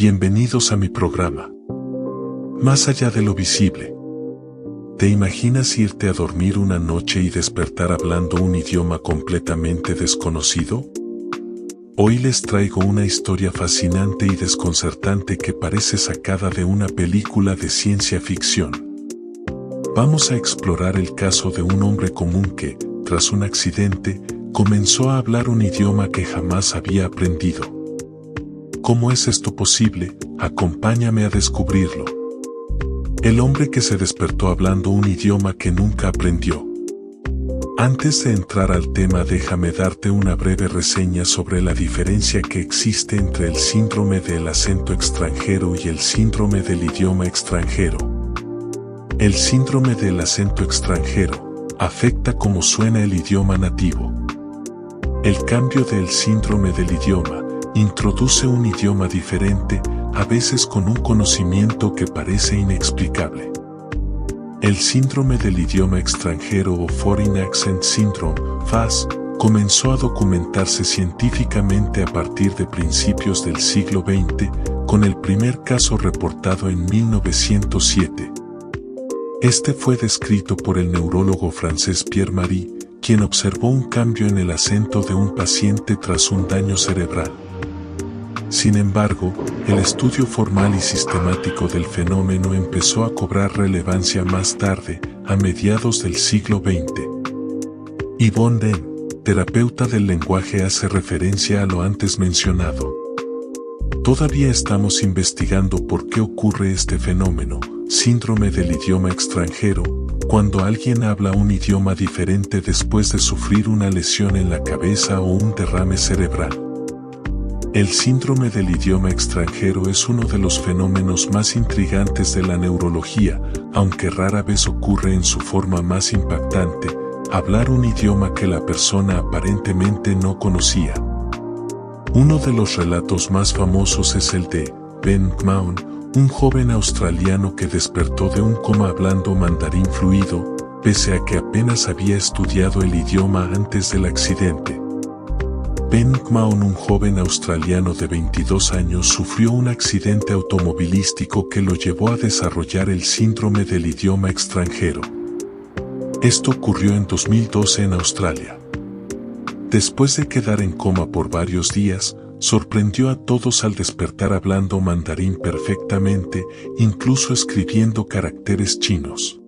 Bienvenidos a mi programa. Más allá de lo visible. ¿Te imaginas irte a dormir una noche y despertar hablando un idioma completamente desconocido? Hoy les traigo una historia fascinante y desconcertante que parece sacada de una película de ciencia ficción. Vamos a explorar el caso de un hombre común que, tras un accidente, comenzó a hablar un idioma que jamás había aprendido. ¿Cómo es esto posible? Acompáñame a descubrirlo. El hombre que se despertó hablando un idioma que nunca aprendió. Antes de entrar al tema, déjame darte una breve reseña sobre la diferencia que existe entre el síndrome del acento extranjero y el síndrome del idioma extranjero. El síndrome del acento extranjero afecta cómo suena el idioma nativo. El cambio del síndrome del idioma introduce un idioma diferente, a veces con un conocimiento que parece inexplicable. El síndrome del idioma extranjero o Foreign Accent Syndrome, FAS, comenzó a documentarse científicamente a partir de principios del siglo XX, con el primer caso reportado en 1907. Este fue descrito por el neurólogo francés Pierre Marie, quien observó un cambio en el acento de un paciente tras un daño cerebral. Sin embargo, el estudio formal y sistemático del fenómeno empezó a cobrar relevancia más tarde, a mediados del siglo XX. Yvonne Den, terapeuta del lenguaje, hace referencia a lo antes mencionado. Todavía estamos investigando por qué ocurre este fenómeno, síndrome del idioma extranjero, cuando alguien habla un idioma diferente después de sufrir una lesión en la cabeza o un derrame cerebral. El síndrome del idioma extranjero es uno de los fenómenos más intrigantes de la neurología, aunque rara vez ocurre en su forma más impactante, hablar un idioma que la persona aparentemente no conocía. Uno de los relatos más famosos es el de Ben Kmaun, un joven australiano que despertó de un coma hablando mandarín fluido, pese a que apenas había estudiado el idioma antes del accidente. Ben Kmaun, un joven australiano de 22 años, sufrió un accidente automovilístico que lo llevó a desarrollar el síndrome del idioma extranjero. Esto ocurrió en 2012 en Australia. Después de quedar en coma por varios días, sorprendió a todos al despertar hablando mandarín perfectamente, incluso escribiendo caracteres chinos.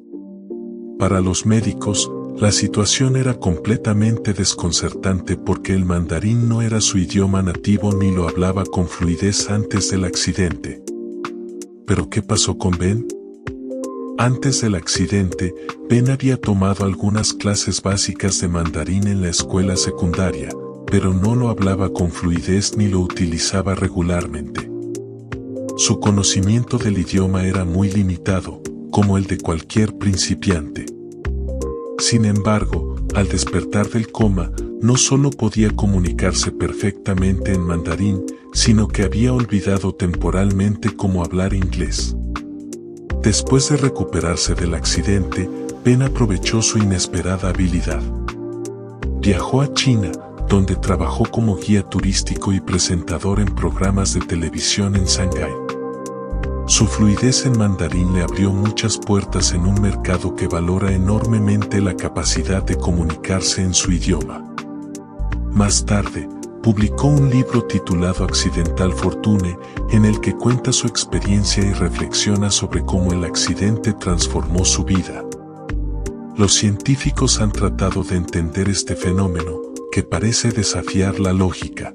Para los médicos, la situación era completamente desconcertante porque el mandarín no era su idioma nativo ni lo hablaba con fluidez antes del accidente. ¿Pero qué pasó con Ben? Antes del accidente, Ben había tomado algunas clases básicas de mandarín en la escuela secundaria, pero no lo hablaba con fluidez ni lo utilizaba regularmente. Su conocimiento del idioma era muy limitado, como el de cualquier principiante. Sin embargo, al despertar del coma, no solo podía comunicarse perfectamente en mandarín, sino que había olvidado temporalmente cómo hablar inglés. Después de recuperarse del accidente, Ben aprovechó su inesperada habilidad. Viajó a China, donde trabajó como guía turístico y presentador en programas de televisión en Shanghái. Su fluidez en mandarín le abrió muchas puertas en un mercado que valora enormemente la capacidad de comunicarse en su idioma. Más tarde, publicó un libro titulado Accidental Fortune, en el que cuenta su experiencia y reflexiona sobre cómo el accidente transformó su vida. Los científicos han tratado de entender este fenómeno, que parece desafiar la lógica,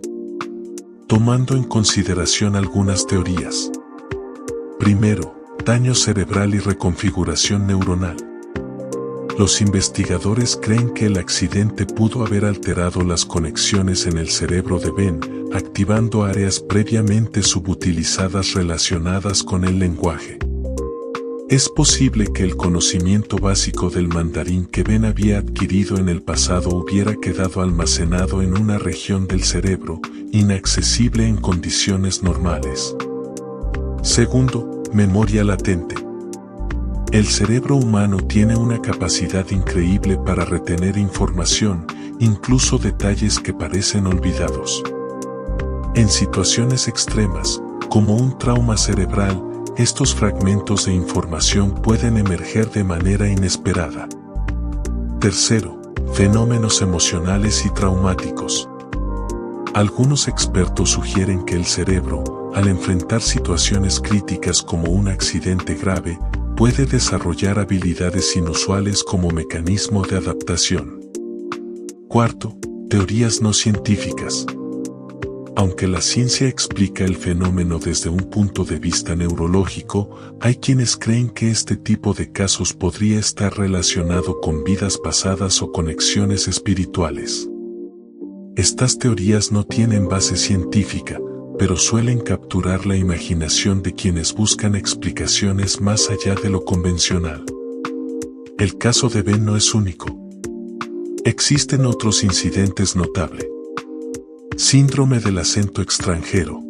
tomando en consideración algunas teorías. Primero, daño cerebral y reconfiguración neuronal. Los investigadores creen que el accidente pudo haber alterado las conexiones en el cerebro de Ben, activando áreas previamente subutilizadas relacionadas con el lenguaje. Es posible que el conocimiento básico del mandarín que Ben había adquirido en el pasado hubiera quedado almacenado en una región del cerebro, inaccesible en condiciones normales. Segundo, memoria latente. El cerebro humano tiene una capacidad increíble para retener información, incluso detalles que parecen olvidados. En situaciones extremas, como un trauma cerebral, estos fragmentos de información pueden emerger de manera inesperada. Tercero, fenómenos emocionales y traumáticos. Algunos expertos sugieren que el cerebro, al enfrentar situaciones críticas como un accidente grave, puede desarrollar habilidades inusuales como mecanismo de adaptación. Cuarto, teorías no científicas. Aunque la ciencia explica el fenómeno desde un punto de vista neurológico, hay quienes creen que este tipo de casos podría estar relacionado con vidas pasadas o conexiones espirituales. Estas teorías no tienen base científica, pero suelen capturar la imaginación de quienes buscan explicaciones más allá de lo convencional. El caso de Ben no es único. Existen otros incidentes notables. Síndrome del acento extranjero.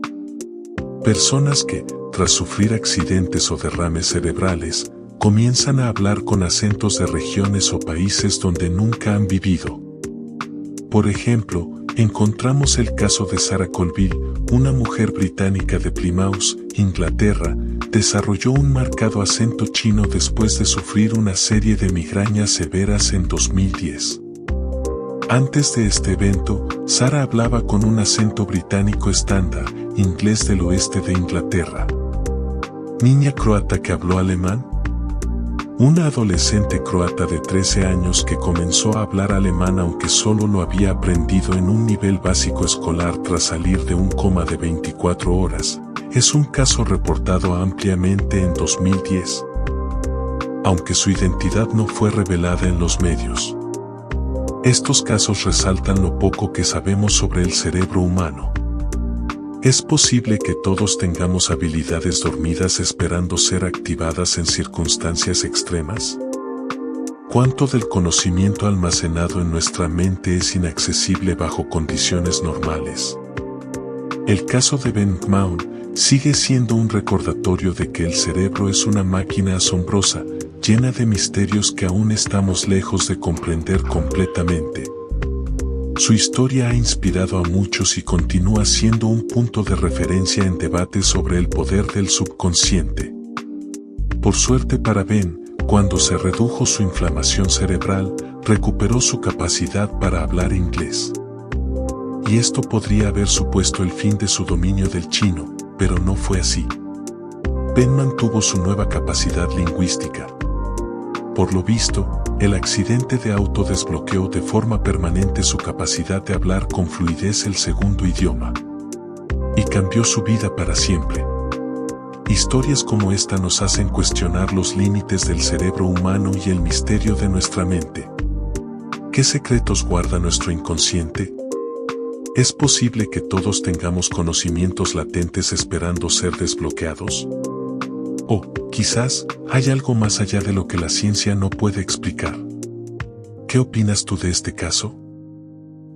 Personas que, tras sufrir accidentes o derrames cerebrales, comienzan a hablar con acentos de regiones o países donde nunca han vivido. Por ejemplo, encontramos el caso de Sarah Colville, una mujer británica de Plymouth, Inglaterra, desarrolló un marcado acento chino después de sufrir una serie de migrañas severas en 2010. Antes de este evento, Sarah hablaba con un acento británico estándar, inglés del oeste de Inglaterra. ¿Niña croata que habló alemán? Una adolescente croata de 13 años que comenzó a hablar alemán aunque solo lo había aprendido en un nivel básico escolar tras salir de un coma de 24 horas, es un caso reportado ampliamente en 2010. Aunque su identidad no fue revelada en los medios. Estos casos resaltan lo poco que sabemos sobre el cerebro humano. ¿Es posible que todos tengamos habilidades dormidas esperando ser activadas en circunstancias extremas? ¿Cuánto del conocimiento almacenado en nuestra mente es inaccesible bajo condiciones normales? El caso de Ben Mount sigue siendo un recordatorio de que el cerebro es una máquina asombrosa, llena de misterios que aún estamos lejos de comprender completamente. Su historia ha inspirado a muchos y continúa siendo un punto de referencia en debates sobre el poder del subconsciente. Por suerte para Ben, cuando se redujo su inflamación cerebral, recuperó su capacidad para hablar inglés. Y esto podría haber supuesto el fin de su dominio del chino, pero no fue así. Ben mantuvo su nueva capacidad lingüística. Por lo visto, el accidente de auto desbloqueó de forma permanente su capacidad de hablar con fluidez el segundo idioma. Y cambió su vida para siempre. Historias como esta nos hacen cuestionar los límites del cerebro humano y el misterio de nuestra mente. ¿Qué secretos guarda nuestro inconsciente? ¿Es posible que todos tengamos conocimientos latentes esperando ser desbloqueados? O, quizás, hay algo más allá de lo que la ciencia no puede explicar. ¿Qué opinas tú de este caso?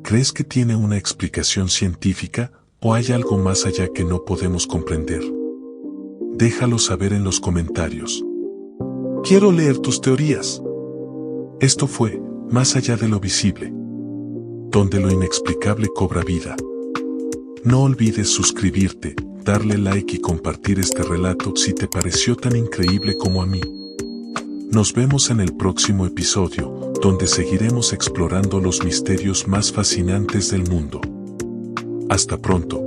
¿Crees que tiene una explicación científica o hay algo más allá que no podemos comprender? Déjalo saber en los comentarios. Quiero leer tus teorías. Esto fue Más allá de lo visible, donde lo inexplicable cobra vida. No olvides suscribirte, darle like y compartir este relato si te pareció tan increíble como a mí. Nos vemos en el próximo episodio, donde seguiremos explorando los misterios más fascinantes del mundo. Hasta pronto.